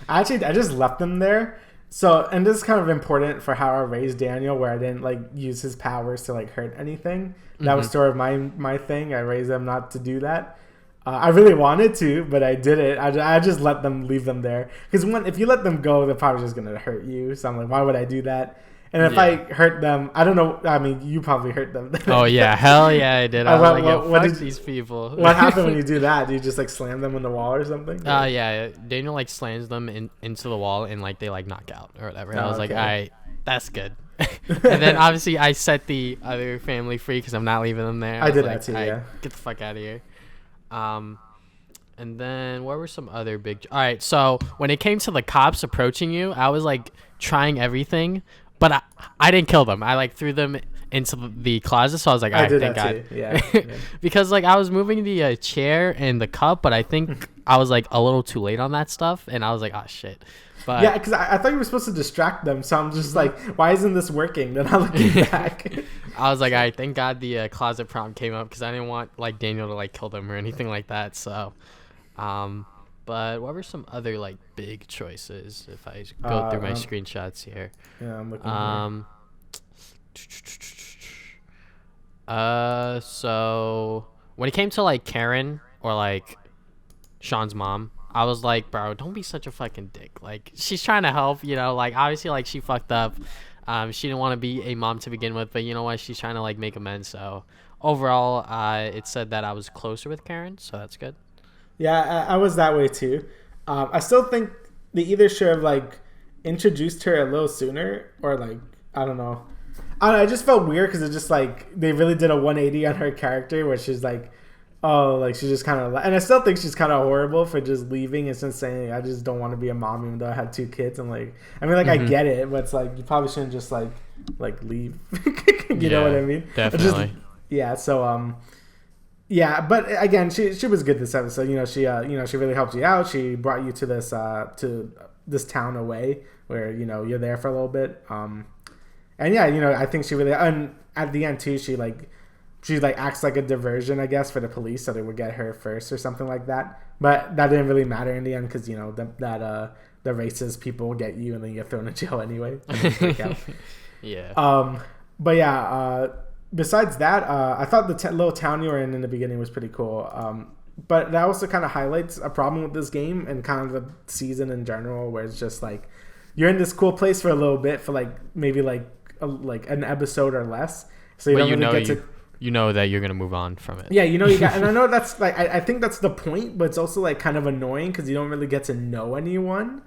I just left them there. So, and this is kind of important for how I raised Daniel, where I didn't like use his powers to like hurt anything. That was sort of my thing. I raised them not to do that. I really wanted to, but I didn't. I just let them leave them there. Because if you let them go, they're probably just going to hurt you. So I'm like, why would I do that? And if I hurt them, I don't know. I mean, you probably hurt them. Oh, yeah. Hell yeah, I did. I was like, yo, fuck these people. What happened when you do that? Do you just like slam them on the wall or something? Yeah. Daniel like slams them into the wall and like they like knock out or whatever. And I was like, all right, that's good. And then obviously I set the other family free because I'm not leaving them there. I did that too, yeah. Get the fuck out of here. And then what were some other big... All right, so when it came to the cops approaching you, I was like trying everything, but I didn't kill them. I like threw them into the closet, so I was like, I thank God. Yeah. Because like I was moving the chair and the cup, but I think I was like a little too late on that stuff, and I was like, oh shit. But yeah, because I thought you were supposed to distract them, so I'm just like, why isn't this working? Then I'm looking back. I was like, all right, thank God the closet prompt came up because I didn't want like Daniel to like kill them or anything like that. So, but what were some other like big choices? If I go through my screenshots here. Yeah, I'm looking. So when it came to like Karen or like Sean's mom, I was like, bro, don't be such a fucking dick. Like, she's trying to help, like, obviously, like, she fucked up. She didn't want to be a mom to begin with, but you know what? She's trying to, like, make amends. So, overall, it said that I was closer with Karen, so that's good. Yeah, I was that way, too. I still think they either should have, like, introduced her a little sooner or, like, I don't know. I just felt weird because it's just, like, they really did a 180 on her character where she's, like, oh, like she just kind of, and I still think she's kind of horrible for just leaving and just saying, I just don't want to be a mom even though I had 2 kids. I'm like, I mean, like I get it, but it's like you probably shouldn't just like leave. You know what I mean? Definitely. Yeah. So yeah, but again, she was good this episode. She really helped you out. She brought you to this town away where you're there for a little bit. And yeah, I think she really, and at the end too, she acts like a diversion, I guess, for the police, so they would get her first or something like that. But that didn't really matter in the end because the racist people get you and then you get thrown in jail anyway. Yeah. But yeah. Besides that, I thought the little town you were in the beginning was pretty cool. But that also kind of highlights a problem with this game and kind of the season in general, where it's just like you're in this cool place for a little bit for like maybe like an episode or less. So you don't really get to. You know that you're gonna move on from it. Yeah, you got, and I know that's like I think that's the point, but it's also like kind of annoying because you don't really get to know anyone.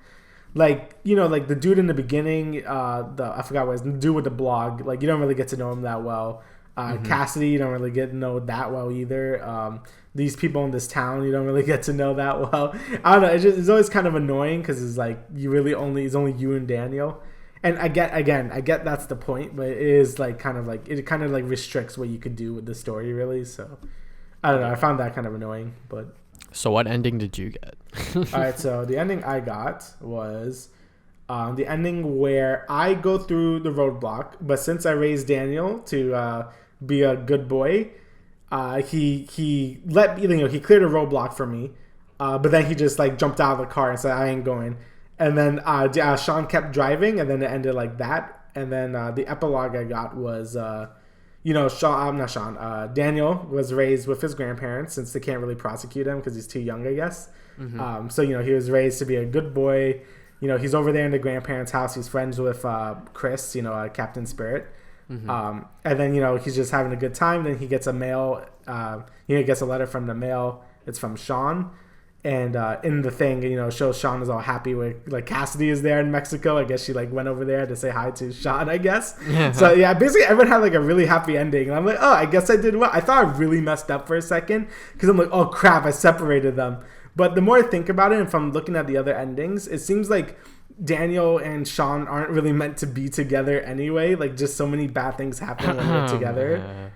Like like the dude in the beginning, I forgot what his the dude with the blog. Like you don't really get to know him that well. Cassidy, you don't really get to know that well either. These people in this town, you don't really get to know that well. I don't know. It's always kind of annoying because it's like it's only you and Daniel. And I get that's the point, but it is like kind of like restricts what you could do with the story, really. So I don't know. I found that kind of annoying, but. So what ending did you get? All right. So the ending I got was the ending where I go through the roadblock, but since I raised Daniel to be a good boy, he he cleared a roadblock for me, but then he just like jumped out of the car and said, "I ain't going." And then Sean kept driving, and then it ended like that. And then the epilogue I got was, Daniel was raised with his grandparents since they can't really prosecute him because he's too young, I guess. Mm-hmm. So he was raised to be a good boy. He's over there in the grandparents' house. He's friends with Chris, Captain Spirit. Mm-hmm. And then he's just having a good time. Then he gets a mail. He gets a letter from the mail. It's from Sean. And in the thing, shows Sean is all happy with, like, Cassidy is there in Mexico. I guess she, like, went over there to say hi to Sean, I guess. Yeah. So, yeah, basically everyone had, like, a really happy ending. And I'm like, oh, I guess I did well. I thought I really messed up for a second because I'm like, oh, crap, I separated them. But the more I think about it, and from looking at the other endings, it seems like Daniel and Sean aren't really meant to be together anyway. Like, just so many bad things happen when they're together.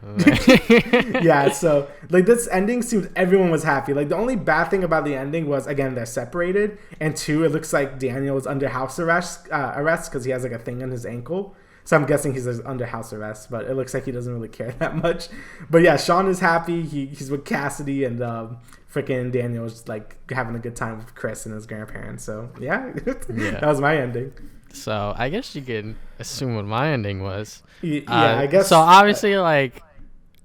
Yeah, so like this ending seems everyone was happy. Like the only bad thing about the ending was, again, they're separated, and 2, it looks like Daniel is under house arrest because he has like a thing on his ankle. So I'm guessing he's under house arrest, but it looks like he doesn't really care that much. But yeah, Sean is happy. He's with Cassidy, and freaking Daniel's like having a good time with Chris and his grandparents. So yeah, that was my ending. So I guess you can assume what my ending was. Yeah, I guess. So obviously, like,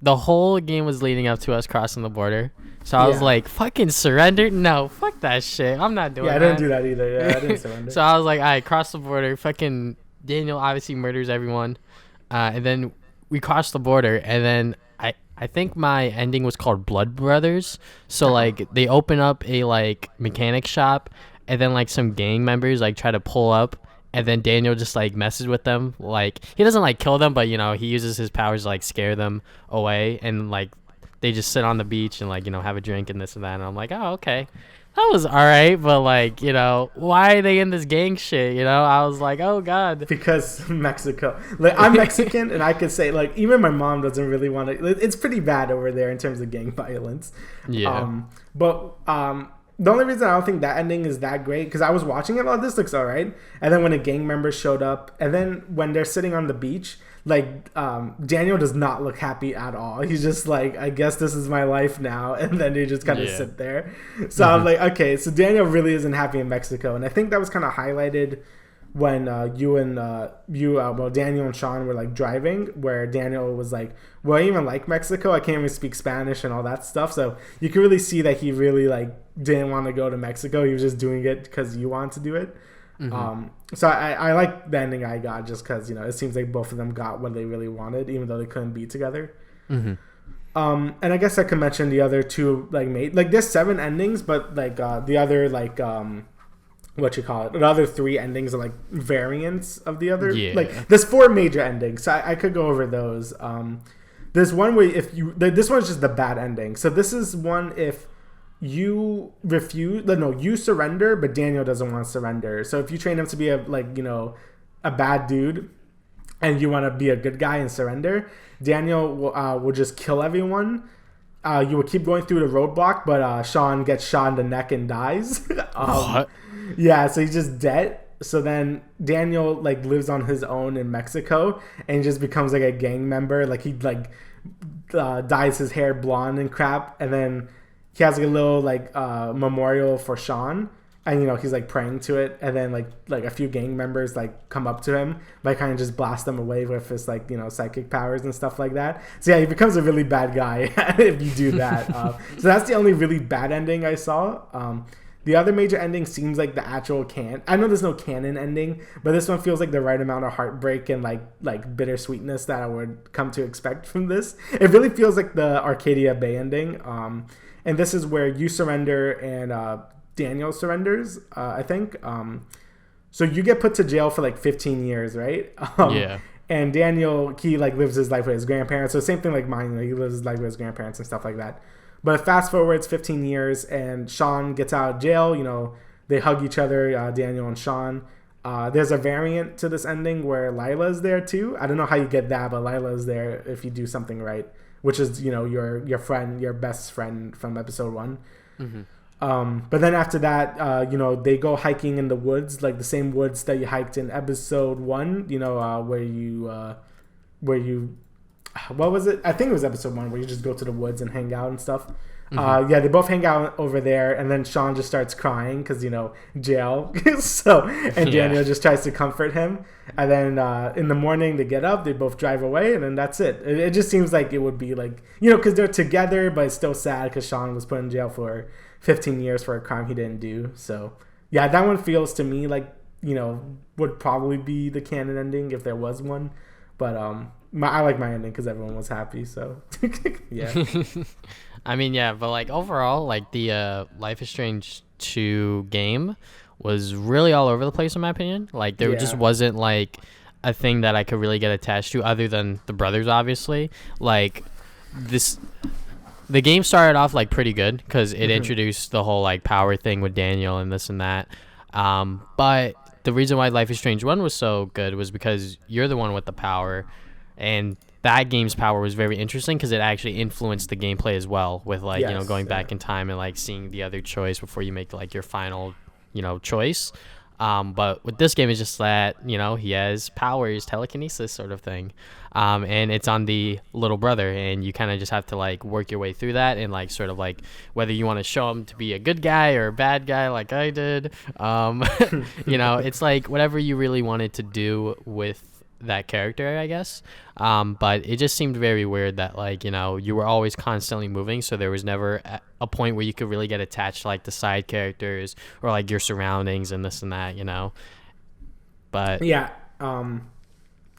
the whole game was leading up to us crossing the border. So I was like, fucking surrender? No, fuck that shit. I'm not doing that. Yeah, I didn't do that either. Yeah, I didn't surrender. So I was like, all right, cross the border. Fucking Daniel obviously murders everyone. And then we crossed the border. And then I think my ending was called Blood Brothers. So, like, they open up a, like, mechanic shop. And then, like, some gang members, like, try to pull up. And then Daniel just, like, messes with them. Like, he doesn't, like, kill them, but, you know, he uses his powers to, like, scare them away. And, like, they just sit on the beach and, like, you know, have a drink and this and that. And I'm like, oh, okay. That was all right. But, like, you know, why are they in this gang shit? You know, I was like, oh, God. Because Mexico. Like, I'm Mexican, and I could say, like, even my mom doesn't really want to. It's pretty bad over there in terms of gang violence. Yeah. The only reason I don't think that ending is that great, because I was watching it, this looks all right. And then when a gang member showed up, and then when they're sitting on the beach, like, Daniel does not look happy at all. He's just like, I guess this is my life now. And then they just kind of sit there. So I'm like, okay, so Daniel really isn't happy in Mexico. And I think that was kind of highlighted when Daniel and Sean were like driving, where Daniel was like, well, I even like Mexico. I can't even speak Spanish and all that stuff. So you can really see that he really like didn't want to go to Mexico. He was just doing it because you want to do it. So I like the ending I got, just because, you know, it seems like both of them got what they really wanted, even though they couldn't be together. And I guess I could mention the other two, like, there's 7 endings, but like the other, like, the other 3 endings are like variants of the other. Like, there's 4 major endings, so I could go over those. There's one where this one's just the bad ending. So this is one if you you surrender, but Daniel doesn't want to surrender. So if you train him to be a bad dude, and you want to be a good guy and surrender, Daniel will just kill everyone. You will keep going through the roadblock, but Sean gets shot in the neck and dies. What? Yeah, so he's just dead. So then Daniel like lives on his own in Mexico and just becomes like a gang member. Like, he like dyes his hair blonde and crap, and then he has like a little like memorial for Sean, and, you know, he's like praying to it, and then like a few gang members like come up to him, like kind of just blast them away with his, like, you know, psychic powers and stuff like that. So yeah, he becomes a really bad guy if you do that. So that's the only really bad ending I saw. The other major ending seems like the actual I know there's no canon ending, but this one feels like the right amount of heartbreak and like bittersweetness that I would come to expect from this. It really feels like the Arcadia Bay ending. And this is where you surrender and Daniel surrenders, I think. So you get put to jail for like 15 years, right? Yeah. And Daniel, he like lives his life with his grandparents. So same thing like mine, you know, he lives his life with his grandparents and stuff like that. But fast forwards 15 years, and Sean gets out of jail. You know, they hug each other, Daniel and Sean. There's a variant to this ending where Lila's there too. I don't know how you get that, but Lila's there if you do something right, which is, you know, your friend, your best friend from episode 1. But then after that, you know, they go hiking in the woods, like the same woods that you hiked in episode 1. You know, where you what was it? I think it was episode 1 where you just go to the woods and hang out and stuff. Yeah, they both hang out over there, and then Sean just starts crying because, you know, jail. And Daniel just tries to comfort him, and then in the morning they get up, they both drive away, and then that's it. It just seems like it would be like, you know, because they're together, but it's still sad because Sean was put in jail for 15 years for a crime he didn't do. So yeah, that one feels to me like, you know, would probably be the canon ending if there was one. But I like my ending because everyone was happy. So yeah. I mean, yeah, but like overall, like the Life is Strange 2 game was really all over the place in my opinion. Like there just wasn't like a thing that I could really get attached to other than the brothers, obviously. Like the game started off like pretty good because it introduced the whole like power thing with Daniel and this and that. But the reason why Life is Strange 1 was so good was because you're the one with the power, and that game's power was very interesting because it actually influenced the gameplay as well with like, you know, going back in time and like seeing the other choice before you make like your final, you know, choice. But with this game, it's just that, he has powers, telekinesis sort of thing. And it's on the little brother, and you kind of just have to like work your way through that, and like sort of like whether you want to show him to be a good guy or a bad guy like I did. It's like whatever you really wanted to do with that character, I guess. But it just seemed very weird that like, you were always constantly moving, so there was never a point where you could really get attached to like the side characters or like your surroundings and this and that, But yeah,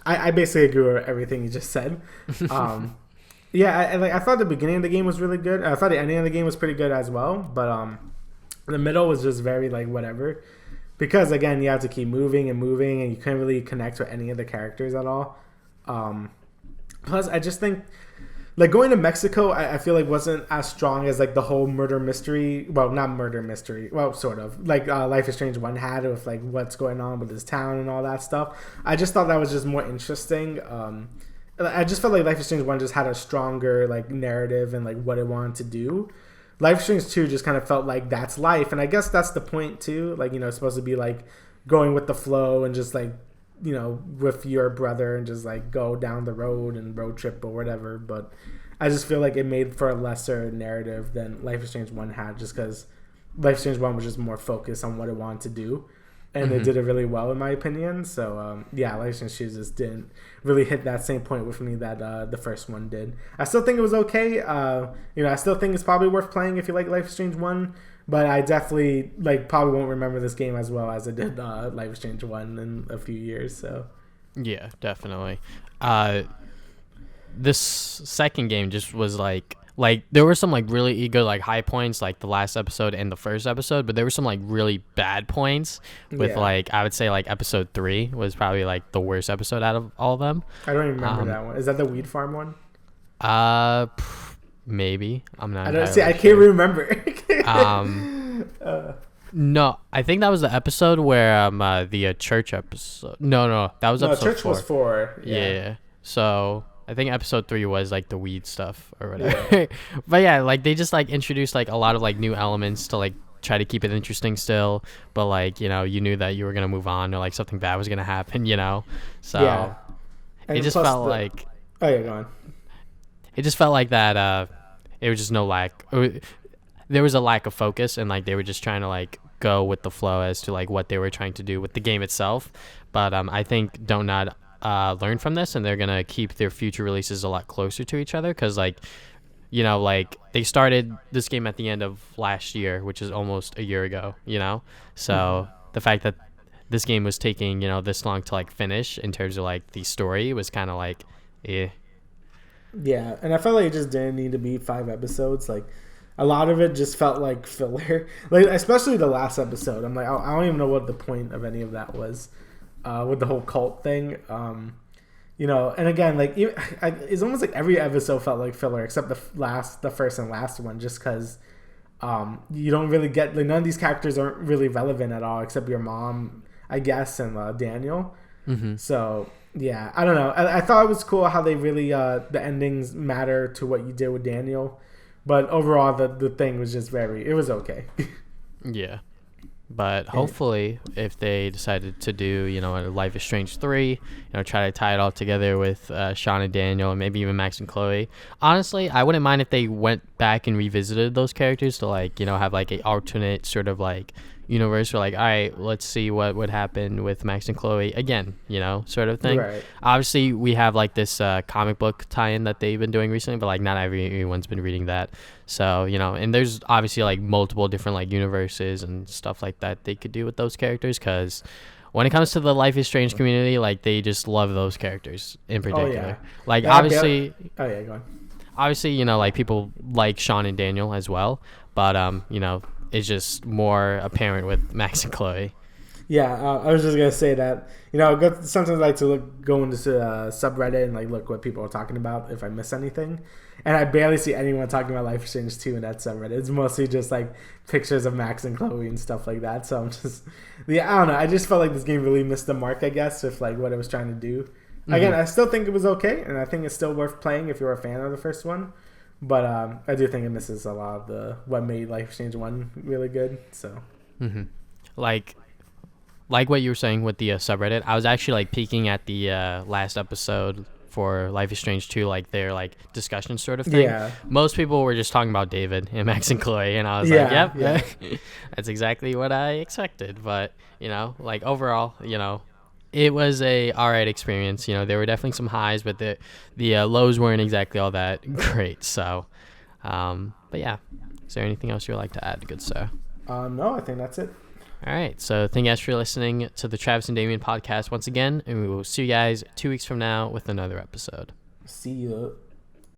I basically agree with everything you just said. I thought the beginning of the game was really good. I thought the ending of the game was pretty good as well, but the middle was just very like whatever. Because again, you have to keep moving and moving, and you couldn't really connect with any of the characters at all. Plus, I just think like going to Mexico, I feel like wasn't as strong as like the whole murder mystery. Well, not murder mystery. Well, sort of like Life is Strange 1 had with like what's going on with his town and all that stuff. I just thought that was just more interesting. I just felt like Life is Strange 1 just had a stronger like narrative and like what it wanted to do. Life is Strange 2 just kind of felt like that's life, and I guess that's the point too. Like, it's supposed to be like going with the flow and just like, with your brother and just like go down the road and road trip or whatever. But I just feel like it made for a lesser narrative than Life is Strange 1 had, just because Life is Strange 1 was just more focused on what it wanted to do. And they did it really well, in my opinion. So, Life is Strange 2 just didn't really hit that same point with me that the first one did. I still think it was okay. I still think it's probably worth playing if you like Life is Strange 1. But I definitely probably won't remember this game as well as I did Life is Strange 1 in a few years. So yeah, definitely. This second game just was like there were some like really good like high points like the last episode and the first episode, but there were some like really bad points with like I would say like episode 3 was probably like the worst episode out of all of them. I don't even remember that one. Is that the weed farm one? Maybe. I'm not. I don't see. I can't remember. No, I think that was the episode where the church episode. No, that was episode 4. Church was 4. Yeah. So I think episode 3 was like the weed stuff or whatever. Yeah. But yeah, like they just like introduced like a lot of like new elements to like try to keep it interesting still, but like you knew that you were gonna move on or like something bad was gonna happen, So yeah. It just felt like. Oh yeah, go on. It just felt like that. It was just no lack. There was a lack of focus, and like they were just trying to like go with the flow as to like what they were trying to do with the game itself. But I think Don't Nod learn from this, and they're gonna keep their future releases a lot closer to each other, because like they started this game at the end of last year, which is almost a year ago, so the fact that this game was taking this long to like finish in terms of like the story was kind of like yeah, and I felt like it just didn't need to be 5 episodes. Like a lot of it just felt like filler, like especially the last episode. I'm like, I don't even know what the point of any of that was with the whole cult thing. And again, like it's almost like every episode felt like filler except the first and last one, just because you don't really get like none of these characters aren't really relevant at all except your mom, I guess, and Daniel. So yeah, I don't know. I thought it was cool how they really the endings matter to what you did with Daniel, but overall the thing was just it was okay. Yeah. But hopefully, if they decided to do, a Life is Strange 3, try to tie it all together with Sean and Daniel, and maybe even Max and Chloe. Honestly, I wouldn't mind if they went back and revisited those characters to, like, have, like, a alternate sort of, like, universe where, like, all right, let's see what would happen with Max and Chloe again, sort of thing. Right. Obviously, we have, like, this comic book tie-in that they've been doing recently, but, like, not everyone's been reading that. So, and there's obviously, like, multiple different, like, universes and stuff like that they could do with those characters, because when it comes to the Life is Strange community, like, they just love those characters in particular. Oh, yeah. Like, obviously... Oh, yeah, go on. Obviously, like, people like Sean and Daniel as well, but, it's just more apparent with Max and Chloe. Yeah, I was just gonna say that sometimes I like to go into subreddit and like look what people are talking about if I miss anything, and I barely see anyone talking about Life is Strange 2 in that subreddit. It's mostly just like pictures of Max and Chloe and stuff like that. So I'm just I don't know. I just felt like this game really missed the mark, I guess, with like what it was trying to do. Again, I still think it was okay, and I think it's still worth playing if you're a fan of the first one. But I do think it misses a lot of what made Life is Strange 1 really good. So, like, like what you were saying with the subreddit, I was actually like peeking at the last episode for Life is Strange 2, like their like discussion sort of thing. Yeah. Most people were just talking about David and Max and Chloe, and I was Yeah, like, yep, yeah. that's exactly what I expected. But, you know, like overall, you know, it was a all right experience. You know, there were definitely some highs, but the lows weren't exactly all that great. So, but yeah. Is there anything else you would like to add, good sir? No, I think that's it. All right. So thank you guys for listening to the Travis and Damian podcast once again, and we will see you guys 2 weeks from now with another episode. See you.